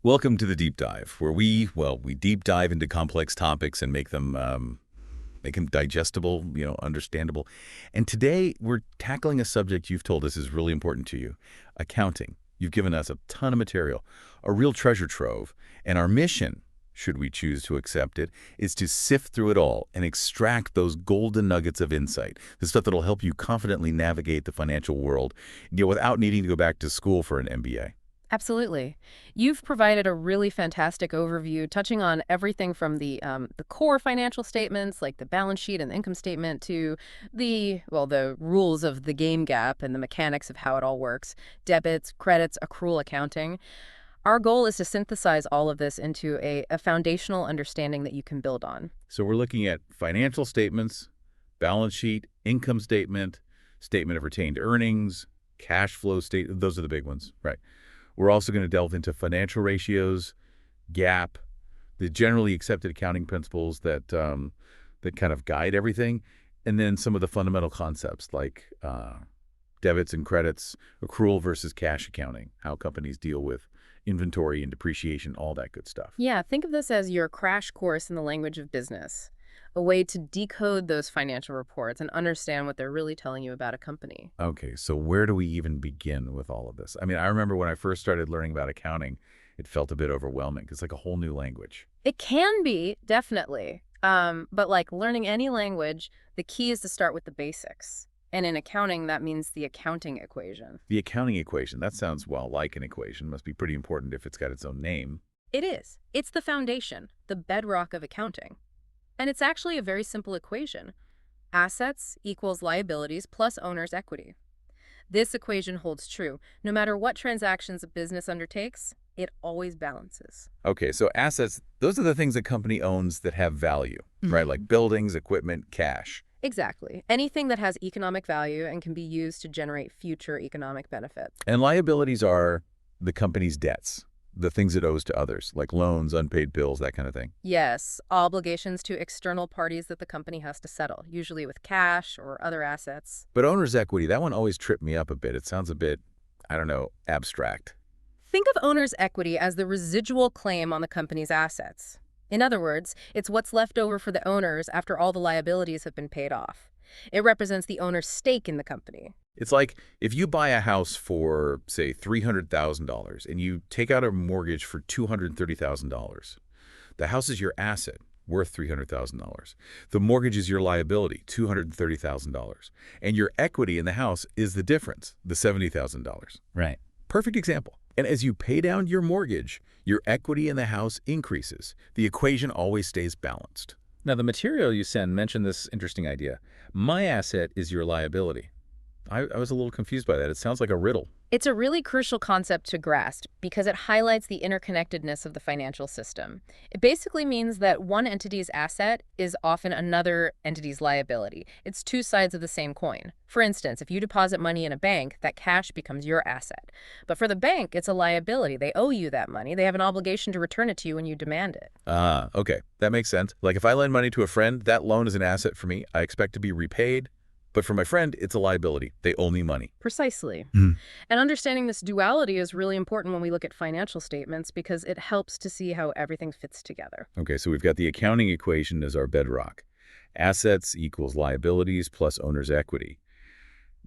Welcome to the Deep Dive, where we deep dive into complex topics and make them digestible, understandable. And today we're tackling a subject you've told us is really important to you, accounting. You've given us a ton of material, a real treasure trove, and our mission, should we choose to accept it, is to sift through it all and extract those golden nuggets of insight, the stuff that'll help you confidently navigate the financial world, without needing to go back to school for an MBA. Absolutely. You've provided a really fantastic overview, touching on everything from the core financial statements, like the balance sheet and the income statement, to the rules of the game gap and the mechanics of how it all works, debits, credits, accrual accounting. Our goal is to synthesize all of this into a foundational understanding that you can build on. So we're looking at financial statements, balance sheet, income statement, statement of retained earnings, cash flow state. Those are the big ones, right? We're also going to delve into financial ratios, GAAP, the generally accepted accounting principles that kind of guide everything, and then some of the fundamental concepts like debits and credits, accrual versus cash accounting, how companies deal with inventory and depreciation, all that good stuff. Yeah, think of this as your crash course in the language of business, a way to decode those financial reports and understand what they're really telling you about a company. Okay, so where do we even begin with all of this? I mean, I remember when I first started learning about accounting, it felt a bit overwhelming. It's like a whole new language. It can be, definitely. But like learning any language, the key is to start with the basics. And in accounting, that means the accounting equation. The accounting equation, that sounds, well, like an equation. Must be pretty important if it's got its own name. It is. It's the foundation, the bedrock of accounting. And it's actually a very simple equation. Assets equals liabilities plus owner's equity. This equation holds true. No matter what transactions a business undertakes, it always balances. Okay, so assets, those are the things a company owns that have value, right? Like buildings, equipment, cash. Exactly. Anything that has economic value and can be used to generate future economic benefits. And liabilities are the company's debts, the things it owes to others, like loans, unpaid bills, that kind of thing. Yes, obligations to external parties that the company has to settle, usually with cash or other assets. But owner's equity, that one always tripped me up a bit. It sounds a bit, I don't know, abstract. Think of owner's equity as the residual claim on the company's assets. In other words, it's what's left over for the owners after all the liabilities have been paid off. It represents the owner's stake in the company. It's like if you buy a house for, say, $300,000 and you take out a mortgage for $230,000. The house is your asset, worth $300,000. The mortgage is your liability, $230,000. And your equity in the house is the difference, the $70,000. Right. Perfect example. And as you pay down your mortgage, your equity in the house increases. The equation always stays balanced. Now, the material you send mentioned this interesting idea. My asset is your liability. I was a little confused by that. It sounds like a riddle. It's a really crucial concept to grasp because it highlights the interconnectedness of the financial system. It basically means that one entity's asset is often another entity's liability. It's two sides of the same coin. For instance, if you deposit money in a bank, that cash becomes your asset. But for the bank, it's a liability. They owe you that money. They have an obligation to return it to you when you demand it. Ah, okay. That makes sense. Like if I lend money to a friend, that loan is an asset for me. I expect to be repaid. But for my friend, it's a liability. They owe me money. Precisely. Mm. And understanding this duality is really important when we look at financial statements because it helps to see how everything fits together. Okay, so we've got the accounting equation as our bedrock. Assets equals liabilities plus owner's equity.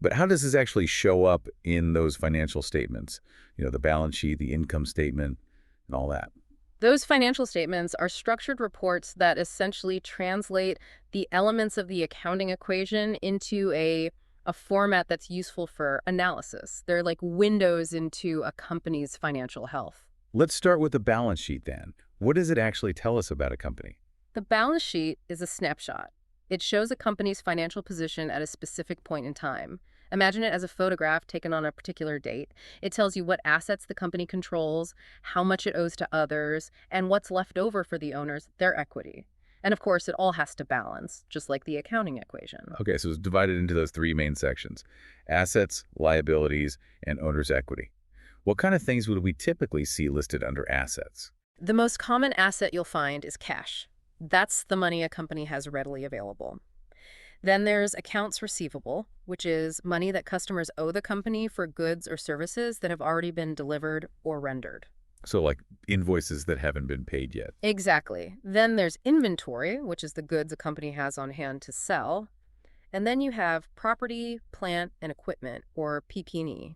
But how does this actually show up in those financial statements? The balance sheet, the income statement, and all that. Those financial statements are structured reports that essentially translate the elements of the accounting equation into a format that's useful for analysis. They're like windows into a company's financial health. Let's start with the balance sheet then. What does it actually tell us about a company? The balance sheet is a snapshot. It shows a company's financial position at a specific point in time. Imagine it as a photograph taken on a particular date. It tells you what assets the company controls, how much it owes to others, and what's left over for the owners, their equity. And of course, it all has to balance, just like the accounting equation. Okay, so it's divided into those three main sections: assets, liabilities, and owner's equity. What kind of things would we typically see listed under assets? The most common asset you'll find is cash. That's the money a company has readily available. Then there's accounts receivable, which is money that customers owe the company for goods or services that have already been delivered or rendered. So like invoices that haven't been paid yet. Exactly. Then there's inventory, which is the goods a company has on hand to sell. And then you have property, plant, and equipment, or PP&E.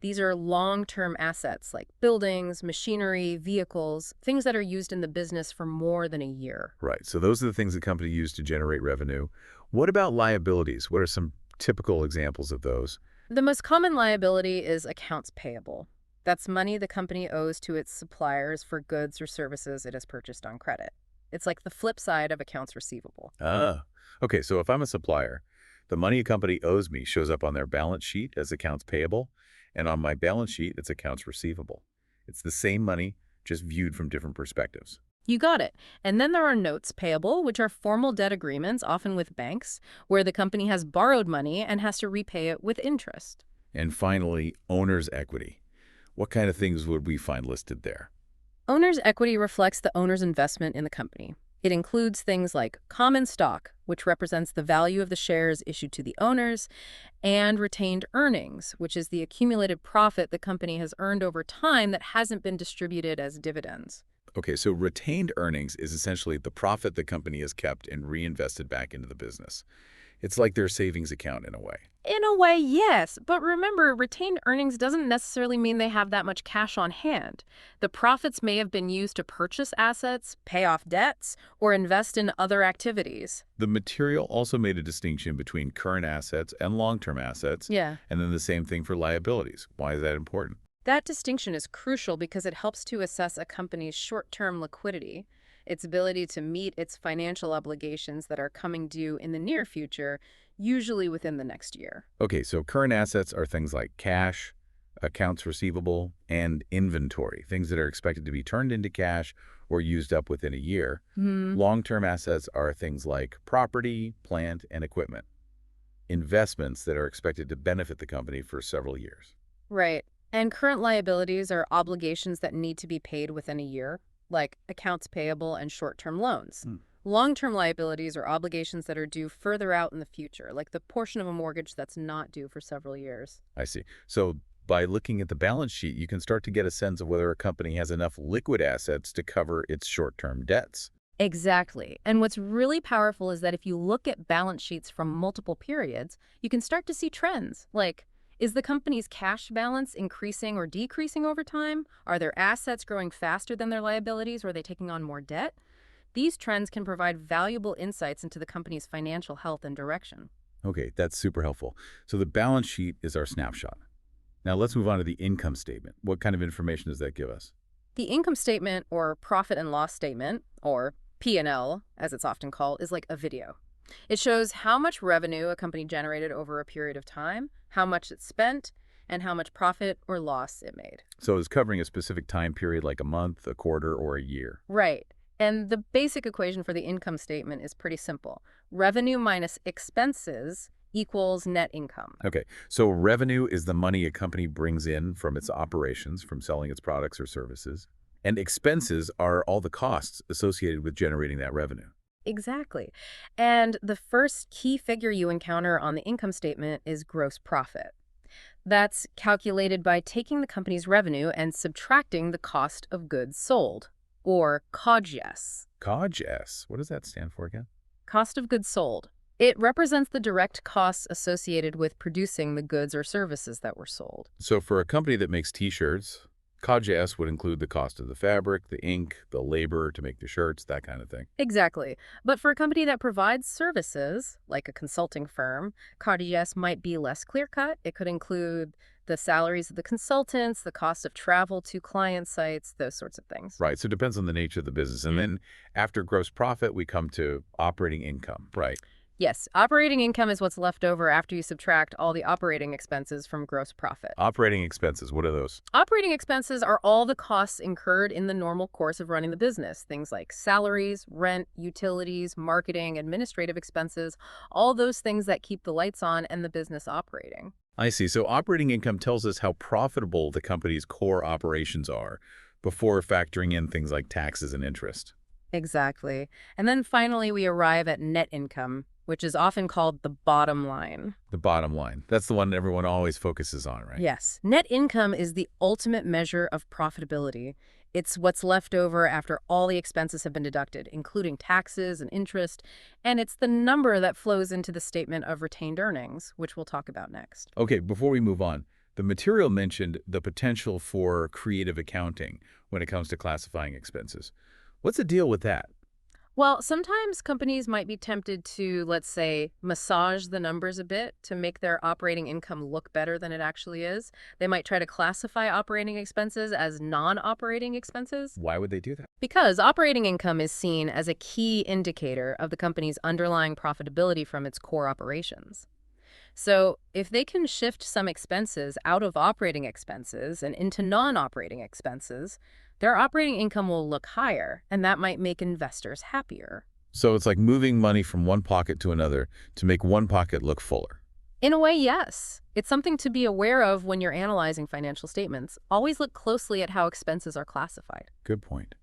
These are long-term assets like buildings, machinery, vehicles, things that are used in the business for more than a year. Right. So those are the things the company used to generate revenue. What about liabilities? What are some typical examples of those? The most common liability is accounts payable. That's money the company owes to its suppliers for goods or services it has purchased on credit. It's like the flip side of accounts receivable. Ah, okay. So if I'm a supplier, the money a company owes me shows up on their balance sheet as accounts payable, and on my balance sheet, it's accounts receivable. It's the same money, just viewed from different perspectives. You got it. And then there are notes payable, which are formal debt agreements, often with banks, where the company has borrowed money and has to repay it with interest. And finally, owner's equity. What kind of things would we find listed there? Owner's equity reflects the owner's investment in the company. It includes things like common stock, which represents the value of the shares issued to the owners, and retained earnings, which is the accumulated profit the company has earned over time that hasn't been distributed as dividends. Okay, so retained earnings is essentially the profit the company has kept and reinvested back into the business. It's like their savings account in a way. In a way, yes. But remember, retained earnings doesn't necessarily mean they have that much cash on hand. The profits may have been used to purchase assets, pay off debts, or invest in other activities. The material also made a distinction between current assets and long-term assets, Yeah. and then the same thing for liabilities. Why is that important? That distinction is crucial because it helps to assess a company's short-term liquidity, its ability to meet its financial obligations that are coming due in the near future, usually within the next year. Okay, so current assets are things like cash, accounts receivable, and inventory, things that are expected to be turned into cash or used up within a year. Long-term assets are things like property, plant, and equipment, investments that are expected to benefit the company for several years. Right. And current liabilities are obligations that need to be paid within a year, like accounts payable and short-term loans. Long-term liabilities are obligations that are due further out in the future, like the portion of a mortgage that's not due for several years. I see. So by looking at the balance sheet, you can start to get a sense of whether a company has enough liquid assets to cover its short-term debts. Exactly. And what's really powerful is that if you look at balance sheets from multiple periods, you can start to see trends, like, is the company's cash balance increasing or decreasing over time? Are their assets growing faster than their liabilities, or are they taking on more debt? These trends can provide valuable insights into the company's financial health and direction. Okay, that's super helpful. So the balance sheet is our snapshot. Now let's move on to the income statement. What kind of information does that give us? The income statement, or profit and loss statement, or P&L, as it's often called, is like a video. It shows how much revenue a company generated over a period of time, how much it spent, and how much profit or loss it made. So it's covering a specific time period like a month, a quarter, or a year. Right. And the basic equation for the income statement is pretty simple. Revenue minus expenses equals net income. Okay, so revenue is the money a company brings in from its operations, from selling its products or services. And expenses are all the costs associated with generating that revenue. Exactly. And the first key figure you encounter on the income statement is gross profit. That's calculated by taking the company's revenue and subtracting the cost of goods sold, or COGS. COGS, what does that stand for again? Cost of goods sold. It represents the direct costs associated with producing the goods or services that were sold. So for a company that makes t-shirts, COGS would include the cost of the fabric, the ink, the labor to make the shirts, that kind of thing. Exactly. But for a company that provides services, like a consulting firm, COGS might be less clear-cut. It could include the salaries of the consultants, the cost of travel to client sites, those sorts of things. Right, so it depends on the nature of the business. And then after gross profit, we come to operating income, right? Yes, operating income is what's left over after you subtract all the operating expenses from gross profit. Operating expenses, what are those? Operating expenses are all the costs incurred in the normal course of running the business. Things like salaries, rent, utilities, marketing, administrative expenses, all those things that keep the lights on and the business operating. I see. So operating income tells us how profitable the company's core operations are before factoring in things like taxes and interest. Exactly. And then finally, we arrive at net income, which is often called the bottom line. The bottom line. That's the one everyone always focuses on, right? Yes. Net income is the ultimate measure of profitability. It's what's left over after all the expenses have been deducted, including taxes and interest, and it's the number that flows into the statement of retained earnings, which we'll talk about next. Okay, before we move on, the material mentioned the potential for creative accounting when it comes to classifying expenses. What's the deal with that? Well, sometimes companies might be tempted to, let's say, massage the numbers a bit to make their operating income look better than it actually is. They might try to classify operating expenses as non-operating expenses Why would they do that? because operating income is seen as a key indicator of the company's underlying profitability from its core operations. So, if they can shift some expenses out of operating expenses and into non-operating expenses, their operating income will look higher, and that might make investors happier. So it's like moving money from one pocket to another to make one pocket look fuller. In a way, yes. It's something to be aware of when you're analyzing financial statements. Always look closely at how expenses are classified. Good point.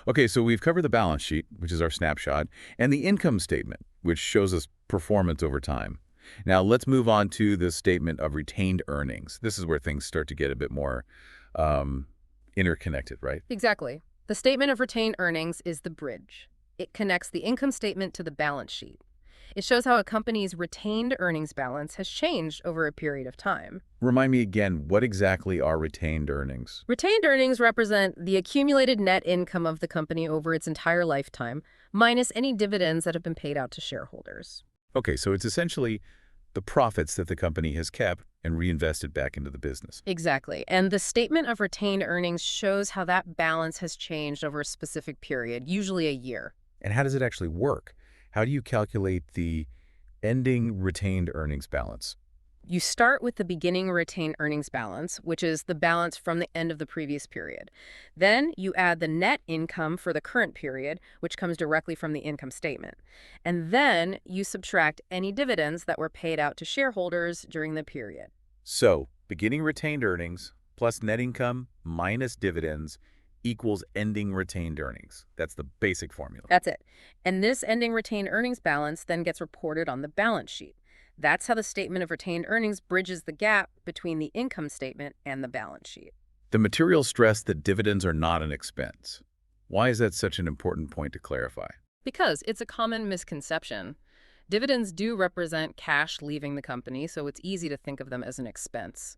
Okay, so we've covered the balance sheet, which is our snapshot, and the income statement, which shows us performance over time. Now let's move on to the statement of retained earnings. This is where things start to get a bit more interconnected, right? Exactly. The statement of retained earnings is the bridge. It connects the income statement to the balance sheet. It shows how a company's retained earnings balance has changed over a period of time. Remind me again, what exactly are retained earnings? Retained earnings represent the accumulated net income of the company over its entire lifetime, minus any dividends that have been paid out to shareholders. Okay, so it's essentially the profits that the company has kept and reinvested back into the business. Exactly. And the statement of retained earnings shows how that balance has changed over a specific period, usually a year. And how does it actually work? How do you calculate the ending retained earnings balance? You start with the beginning retained earnings balance, which is the balance from the end of the previous period. Then you add the net income for the current period, which comes directly from the income statement. And then you subtract any dividends that were paid out to shareholders during the period. So, beginning retained earnings plus net income minus dividends equals ending retained earnings. That's the basic formula. That's it. And this ending retained earnings balance then gets reported on the balance sheet. That's how the statement of retained earnings bridges the gap between the income statement and the balance sheet. The materials stress that dividends are not an expense. Why is that such an important point to clarify? Because it's a common misconception. Dividends do represent cash leaving the company, so it's easy to think of them as an expense.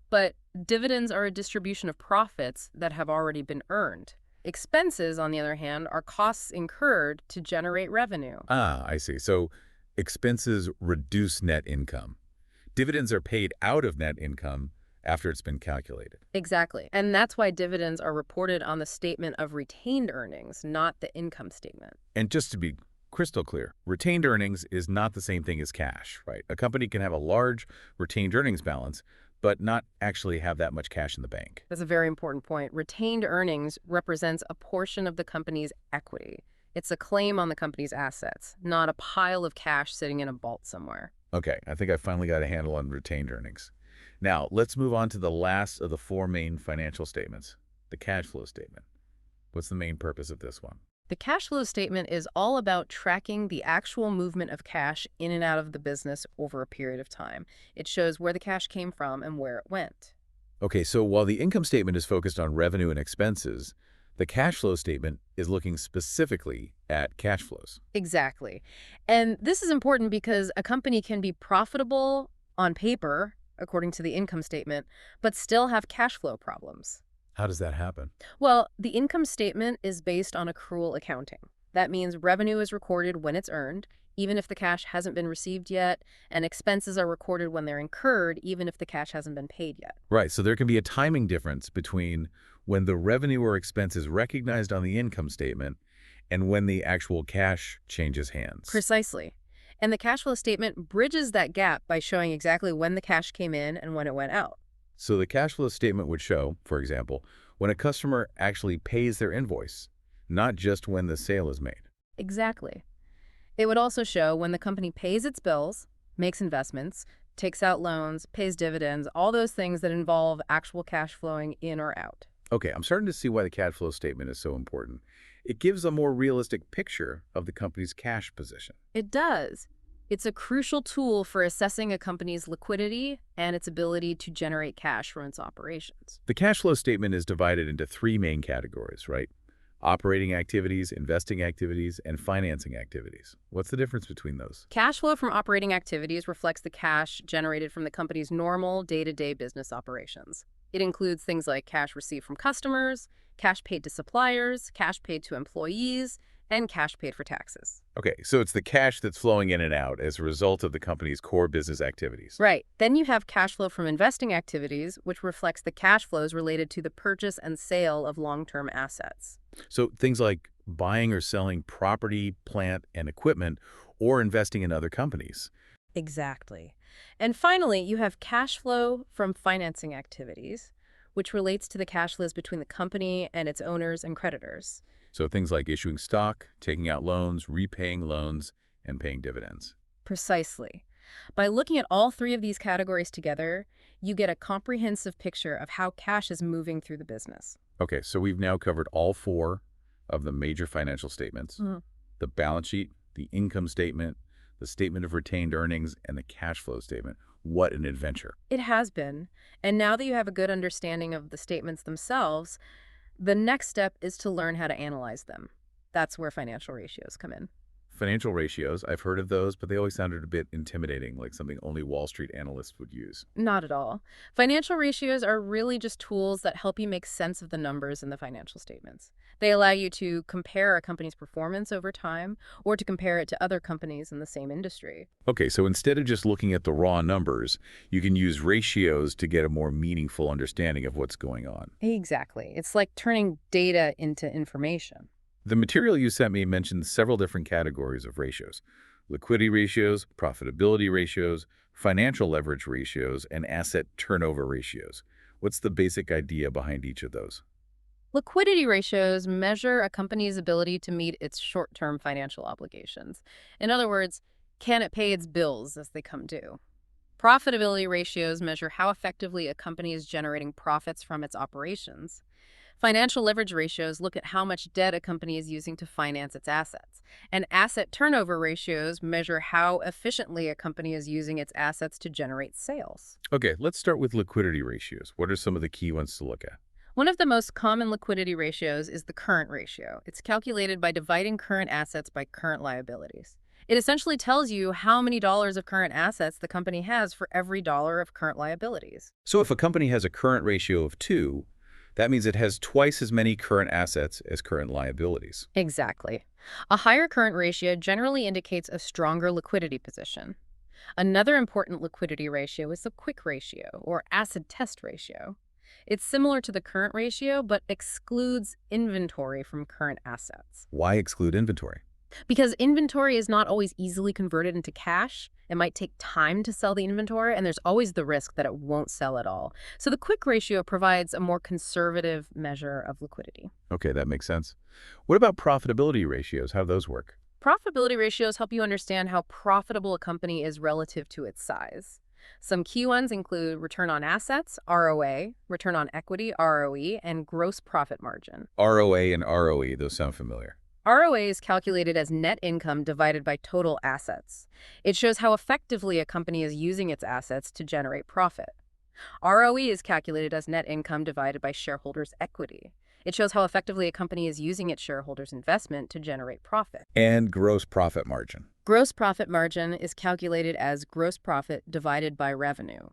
But dividends are a distribution of profits that have already been earned. Expenses, on the other hand, are costs incurred to generate revenue. Ah, I see. So expenses reduce net income. Dividends are paid out of net income after it's been calculated. Exactly. And that's why dividends are reported on the statement of retained earnings, not the income statement. And just to be crystal clear, retained earnings is not the same thing as cash, right? A company can have a large retained earnings balance, but not actually have that much cash in the bank. That's a very important point. Retained earnings represents a portion of the company's equity. It's a claim on the company's assets, not a pile of cash sitting in a vault somewhere. Okay, I think I finally got a handle on retained earnings. Now, let's move on to the last of the four main financial statements, the cash flow statement. What's the main purpose of this one? The cash flow statement is all about tracking the actual movement of cash in and out of the business over a period of time. It shows where the cash came from and where it went. Okay, so while the income statement is focused on revenue and expenses, the cash flow statement is looking specifically at cash flows. Exactly. And this is important because a company can be profitable on paper, according to the income statement, but still have cash flow problems. How does that happen? Well, the income statement is based on accrual accounting. That means revenue is recorded when it's earned, even if the cash hasn't been received yet, and expenses are recorded when they're incurred, even if the cash hasn't been paid yet. Right, so there can be a timing difference between when the revenue or expense is recognized on the income statement and when the actual cash changes hands. Precisely. And the cash flow statement bridges that gap by showing exactly when the cash came in and when it went out. So the cash flow statement would show, for example, when a customer actually pays their invoice, not just when the sale is made. Exactly. It would also show when the company pays its bills, makes investments, takes out loans, pays dividends, all those things that involve actual cash flowing in or out. Okay, I'm starting to see why the cash flow statement is so important. It gives a more realistic picture of the company's cash position. It does. It's a crucial tool for assessing a company's liquidity and its ability to generate cash from its operations. The cash flow statement is divided into three main categories, right? Operating activities, investing activities, and financing activities. What's the difference between those? Cash flow from operating activities reflects the cash generated from the company's normal day-to-day business operations. It includes things like cash received from customers, cash paid to suppliers, cash paid to employees, and cash paid for taxes. Okay, so it's the cash that's flowing in and out as a result of the company's core business activities. Right. Then you have cash flow from investing activities, which reflects the cash flows related to the purchase and sale of long-term assets. So things like buying or selling property, plant, and equipment, or investing in other companies. Exactly. And finally, you have cash flow from financing activities, which relates to the cash flows between the company and its owners and creditors. So things like issuing stock, taking out loans, repaying loans, and paying dividends. Precisely. By looking at all three of these categories together, you get a comprehensive picture of how cash is moving through the business. Okay, so we've now covered all four of the major financial statements. The balance sheet, the income statement, the statement of retained earnings, and the cash flow statement. What an adventure. It has been. And now that you have a good understanding of the statements themselves, the next step is to learn how to analyze them. That's where financial ratios come in. Financial ratios, I've heard of those, but they always sounded a bit intimidating, like something only Wall Street analysts would use. Not at all. Financial ratios are really just tools that help you make sense of the numbers in the financial statements. They allow you to compare a company's performance over time or to compare it to other companies in the same industry. Okay, so instead of just looking at the raw numbers, you can use ratios to get a more meaningful understanding of what's going on. Exactly. It's like turning data into information. The material you sent me mentioned several different categories of ratios: liquidity ratios, profitability ratios, financial leverage ratios, and asset turnover ratios. What's the basic idea behind each of those? Liquidity ratios measure a company's ability to meet its short-term financial obligations. In other words, can it pay its bills as they come due? Profitability ratios measure how effectively a company is generating profits from its operations. Financial leverage ratios look at how much debt a company is using to finance its assets. And asset turnover ratios measure how efficiently a company is using its assets to generate sales. Okay, let's start with liquidity ratios. What are some of the key ones to look at? One of the most common liquidity ratios is the current ratio. It's calculated by dividing current assets by current liabilities. It essentially tells you how many dollars of current assets the company has for every dollar of current liabilities. So if a company has a current ratio of 2, that means it has twice as many current assets as current liabilities. Exactly. A higher current ratio generally indicates a stronger liquidity position. Another important liquidity ratio is the quick ratio, or acid test ratio. It's similar to the current ratio, but excludes inventory from current assets. Why exclude inventory? Because inventory is not always easily converted into cash. It might take time to sell the inventory, and there's always the risk that it won't sell at all. So the quick ratio provides a more conservative measure of liquidity. Okay, that makes sense. What about profitability ratios? How do those work? Profitability ratios help you understand how profitable a company is relative to its size. Some key ones include return on assets, ROA, return on equity, ROE, and gross profit margin. ROA and ROE, those sound familiar. ROA is calculated as net income divided by total assets. It shows how effectively a company is using its assets to generate profit. ROE is calculated as net income divided by shareholders' equity. It shows how effectively a company is using its shareholders' investment to generate profit. And gross profit margin. Gross profit margin is calculated as gross profit divided by revenue.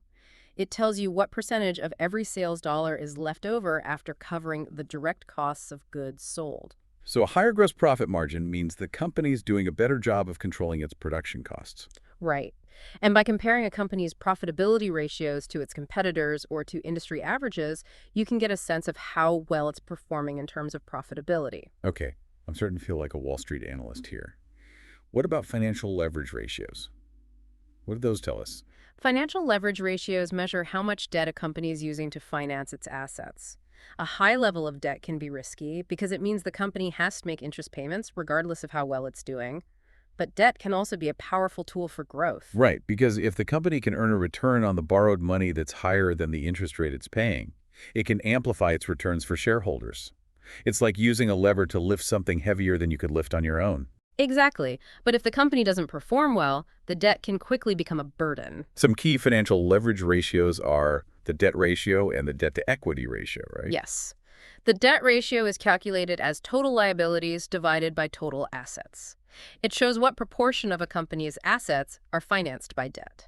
It tells you what percentage of every sales dollar is left over after covering the direct costs of goods sold. So a higher gross profit margin means the company's doing a better job of controlling its production costs. Right. And by comparing a company's profitability ratios to its competitors or to industry averages, you can get a sense of how well it's performing in terms of profitability. Okay, I'm starting to feel like a Wall Street analyst here. What about financial leverage ratios? What do those tell us? Financial leverage ratios measure how much debt a company is using to finance its assets. A high level of debt can be risky because it means the company has to make interest payments regardless of how well it's doing. But debt can also be a powerful tool for growth. Right, because if the company can earn a return on the borrowed money that's higher than the interest rate it's paying, it can amplify its returns for shareholders. It's like using a lever to lift something heavier than you could lift on your own. Exactly. But if the company doesn't perform well, the debt can quickly become a burden. Some key financial leverage ratios are the debt ratio and the debt-to-equity ratio, right? Yes. The debt ratio is calculated as total liabilities divided by total assets. It shows what proportion of a company's assets are financed by debt.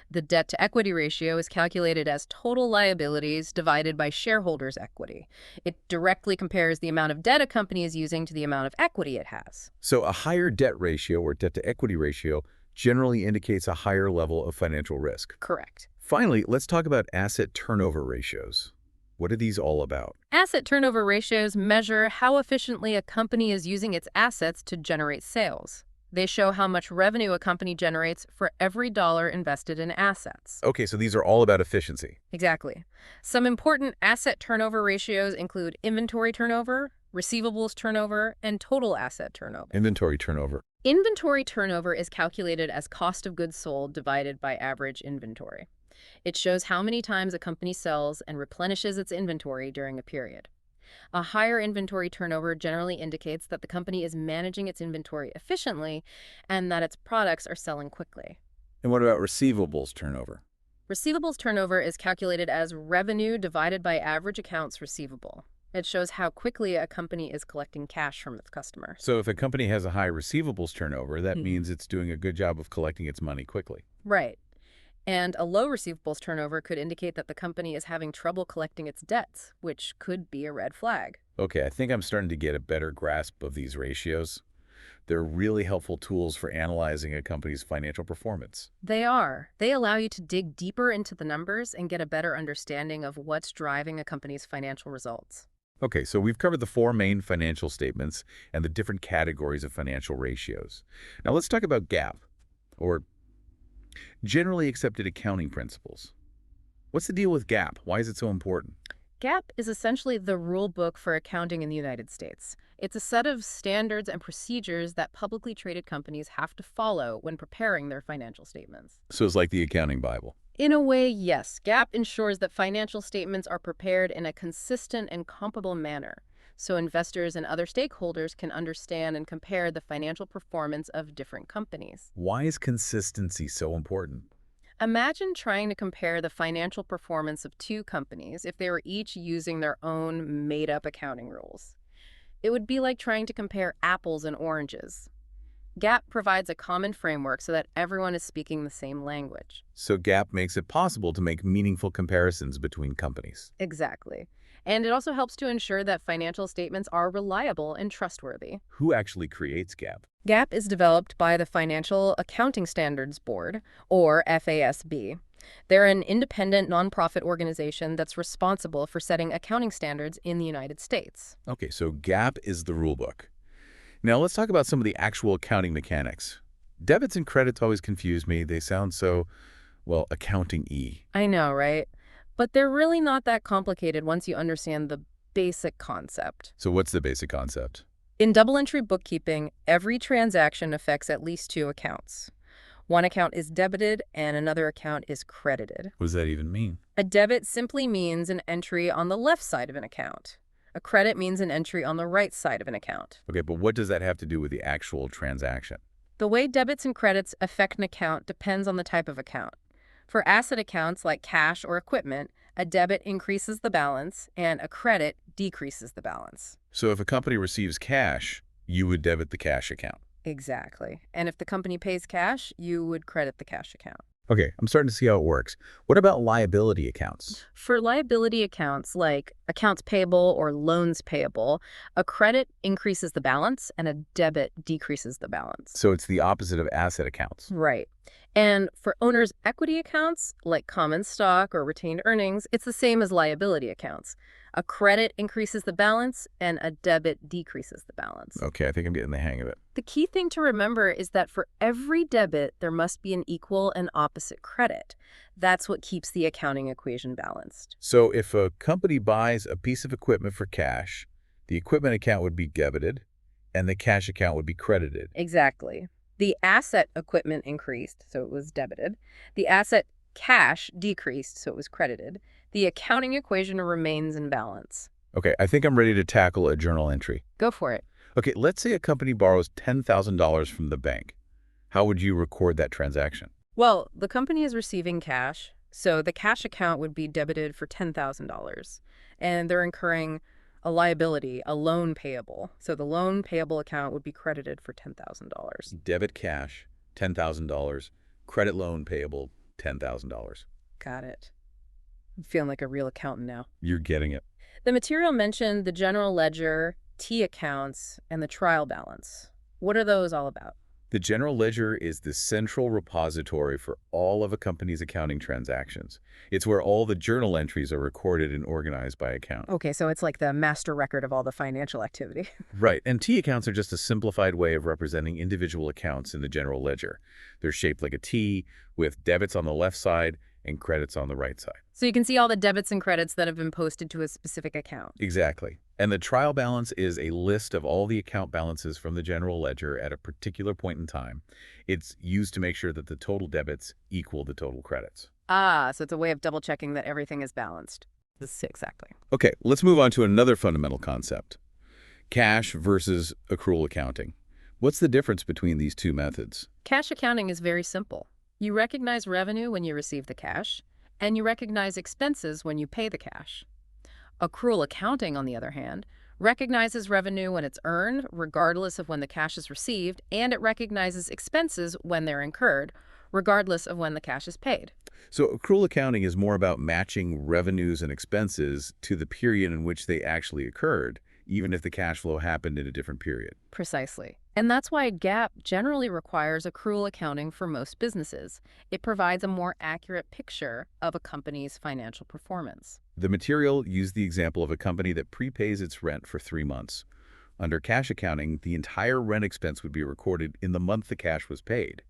The debt-to-equity ratio is calculated as total liabilities divided by shareholders' equity. It directly compares the amount of debt a company is using to the amount of equity it has. So a higher debt ratio or debt-to-equity ratio generally indicates a higher level of financial risk. Correct. Finally, let's talk about asset turnover ratios. What are these all about? Asset turnover ratios measure how efficiently a company is using its assets to generate sales. They show how much revenue a company generates for every dollar invested in assets. Okay, so these are all about efficiency. Exactly. Some important asset turnover ratios include inventory turnover, receivables turnover, and total asset turnover. Inventory turnover. Inventory turnover is calculated as cost of goods sold divided by average inventory. It shows how many times a company sells and replenishes its inventory during a period. A higher inventory turnover generally indicates that the company is managing its inventory efficiently and that its products are selling quickly. And what about receivables turnover? Receivables turnover is calculated as revenue divided by average accounts receivable. It shows how quickly a company is collecting cash from its customers. So if a company has a high receivables turnover, that means it's doing a good job of collecting its money quickly. Right. And a low receivables turnover could indicate that the company is having trouble collecting its debts, which could be a red flag. Okay, I think I'm starting to get a better grasp of these ratios. They're really helpful tools for analyzing a company's financial performance. They are. They allow you to dig deeper into the numbers and get a better understanding of what's driving a company's financial results. Okay, so we've covered the four main financial statements and the different categories of financial ratios. Now let's talk about GAAP, or Generally Accepted Accounting Principles. What's the deal with GAAP? Why is it so important? GAAP is essentially the rule book for accounting in the United States. It's a set of standards and procedures that publicly traded companies have to follow when preparing their financial statements. So it's like the accounting Bible. In a way, yes. GAAP ensures that financial statements are prepared in a consistent and comparable manner, so investors and other stakeholders can understand and compare the financial performance of different companies. Why is consistency so important? Imagine trying to compare the financial performance of two companies if they were each using their own made-up accounting rules. It would be like trying to compare apples and oranges. GAAP provides a common framework so that everyone is speaking the same language. So GAAP makes it possible to make meaningful comparisons between companies. Exactly. And it also helps to ensure that financial statements are reliable and trustworthy. Who actually creates GAAP? GAAP is developed by the Financial Accounting Standards Board, or FASB. They're an independent nonprofit organization that's responsible for setting accounting standards in the United States. Okay, so GAAP is the rule book. Now let's talk about some of the actual accounting mechanics. Debits and credits always confuse me. They sound so, well, accounting-y. I know, right? But they're really not that complicated once you understand the basic concept. So what's the basic concept? In double-entry bookkeeping, every transaction affects at least two accounts. One account is debited and another account is credited. What does that even mean? A debit simply means an entry on the left side of an account. A credit means an entry on the right side of an account. Okay, but what does that have to do with the actual transaction? The way debits and credits affect an account depends on the type of account. For asset accounts like cash or equipment, a debit increases the balance and a credit decreases the balance. So if a company receives cash, you would debit the cash account. Exactly. And if the company pays cash, you would credit the cash account. Okay, I'm starting to see how it works. What about liability accounts? For liability accounts like accounts payable or loans payable, a credit increases the balance and a debit decreases the balance. So it's the opposite of asset accounts. Right. And for owners' equity accounts, like common stock or retained earnings, it's the same as liability accounts. A credit increases the balance and a debit decreases the balance. Okay, I think I'm getting the hang of it. The key thing to remember is that for every debit, there must be an equal and opposite credit. That's what keeps the accounting equation balanced. So if a company buys a piece of equipment for cash, the equipment account would be debited and the cash account would be credited. Exactly. The asset equipment increased, so it was debited. The asset cash decreased, so it was credited. The accounting equation remains in balance. Okay, I think I'm ready to tackle a journal entry. Go for it. Okay, let's say a company borrows $10,000 from the bank. How would you record that transaction? Well, the company is receiving cash, so the cash account would be debited for $10,000, and they're incurring a liability, a loan payable. So the loan payable account would be credited for $10,000. Debit cash, $10,000. Credit loan payable, $10,000. Got it. I'm feeling like a real accountant now. You're getting it. The material mentioned the general ledger, T accounts, and the trial balance. What are those all about? The general ledger is the central repository for all of a company's accounting transactions. It's where all the journal entries are recorded and organized by account. Okay, so it's like the master record of all the financial activity. Right, and T accounts are just a simplified way of representing individual accounts in the general ledger. They're shaped like a T, with debits on the left side and credits on the right side. So you can see all the debits and credits that have been posted to a specific account. Exactly. And the trial balance is a list of all the account balances from the general ledger at a particular point in time. It's used to make sure that the total debits equal the total credits. Ah, so it's a way of double-checking that everything is balanced. Exactly. Okay, let's move on to another fundamental concept. Cash versus accrual accounting. What's the difference between these two methods? Cash accounting is very simple. You recognize revenue when you receive the cash, and you recognize expenses when you pay the cash. Accrual accounting, on the other hand, recognizes revenue when it's earned, regardless of when the cash is received, and it recognizes expenses when they're incurred, regardless of when the cash is paid. So accrual accounting is more about matching revenues and expenses to the period in which they actually occurred, even if the cash flow happened in a different period. Precisely. And that's why GAAP generally requires accrual accounting for most businesses. It provides a more accurate picture of a company's financial performance. The material used the example of a company that prepays its rent for 3 months. Under cash accounting, the entire rent expense would be recorded in the month the cash was paid.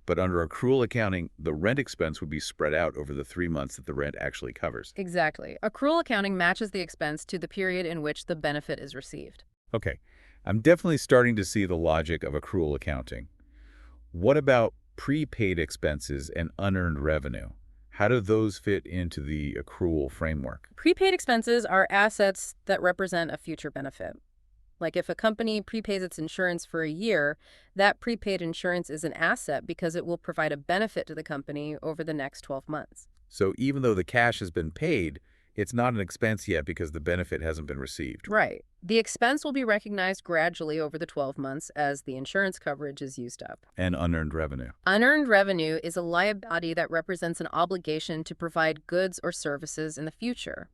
But under accrual accounting, the rent expense would be spread out over the 3 months that the rent actually covers. Exactly. Accrual accounting matches the expense to the period in which the benefit is received. Okay, I'm definitely starting to see the logic of accrual accounting. What about prepaid expenses and unearned revenue? How do those fit into the accrual framework? Prepaid expenses are assets that represent a future benefit. Like if a company prepays its insurance for a year, that prepaid insurance is an asset because it will provide a benefit to the company over the next 12 months. So even though the cash has been paid, it's not an expense yet because the benefit hasn't been received. Right. The expense will be recognized gradually over the 12 months as the insurance coverage is used up. And unearned revenue. Unearned revenue is a liability that represents an obligation to provide goods or services in the future.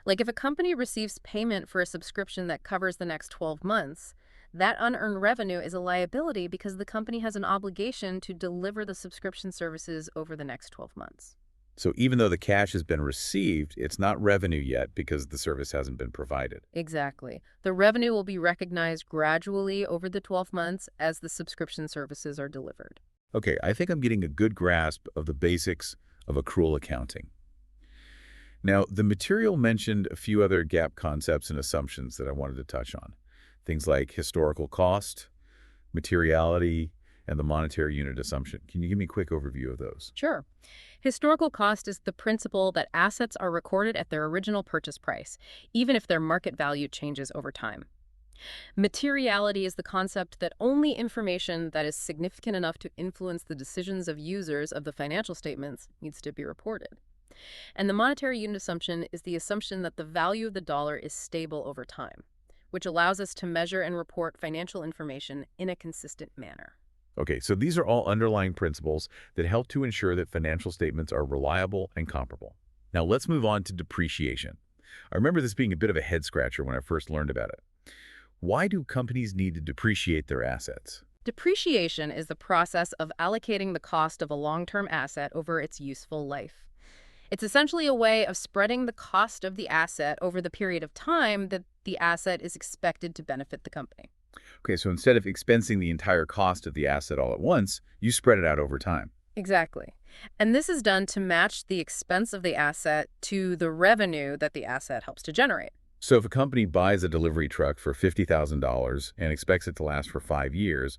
Like if a company receives payment for a subscription that covers the next 12 months, that unearned revenue is a liability because the company has an obligation to deliver the subscription services over the next 12 months. So even though the cash has been received, it's not revenue yet because the service hasn't been provided. Exactly. The revenue will be recognized gradually over the 12 months as the subscription services are delivered. Okay, I think I'm getting a good grasp of the basics of accrual accounting. Now, the material mentioned a few other GAAP concepts and assumptions that I wanted to touch on. Things like historical cost, materiality, and the monetary unit assumption. Can you give me a quick overview of those? Sure. Historical cost is the principle that assets are recorded at their original purchase price, even if their market value changes over time. Materiality is the concept that only information that is significant enough to influence the decisions of users of the financial statements needs to be reported. And the monetary unit assumption is the assumption that the value of the dollar is stable over time, which allows us to measure and report financial information in a consistent manner. Okay, so these are all underlying principles that help to ensure that financial statements are reliable and comparable. Now let's move on to depreciation. I remember this being a bit of a head-scratcher when I first learned about it. Why do companies need to depreciate their assets? Depreciation is the process of allocating the cost of a long-term asset over its useful life. It's essentially a way of spreading the cost of the asset over the period of time that the asset is expected to benefit the company. Okay, so instead of expensing the entire cost of the asset all at once, you spread it out over time. Exactly. And this is done to match the expense of the asset to the revenue that the asset helps to generate. So if a company buys a delivery truck for $50,000 and expects it to last for 5 years,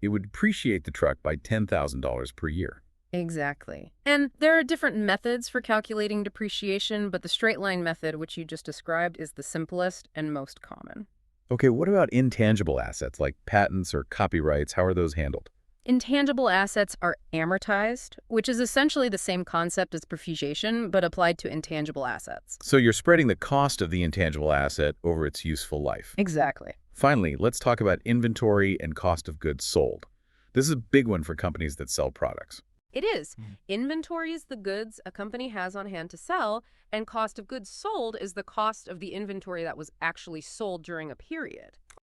it would depreciate the truck by $10,000 per year. Exactly. And there are different methods for calculating depreciation, but the straight line method, which you just described, is the simplest and most common. Okay, what about intangible assets like patents or copyrights? How are those handled? Intangible assets are amortized, which is essentially the same concept as depreciation, but applied to intangible assets. So you're spreading the cost of the intangible asset over its useful life. Exactly. Finally, let's talk about inventory and cost of goods sold. This is a big one for companies that sell products. It is. Inventory is the goods a company has on hand to sell, and cost of goods sold is the cost of the inventory that was actually sold during a period.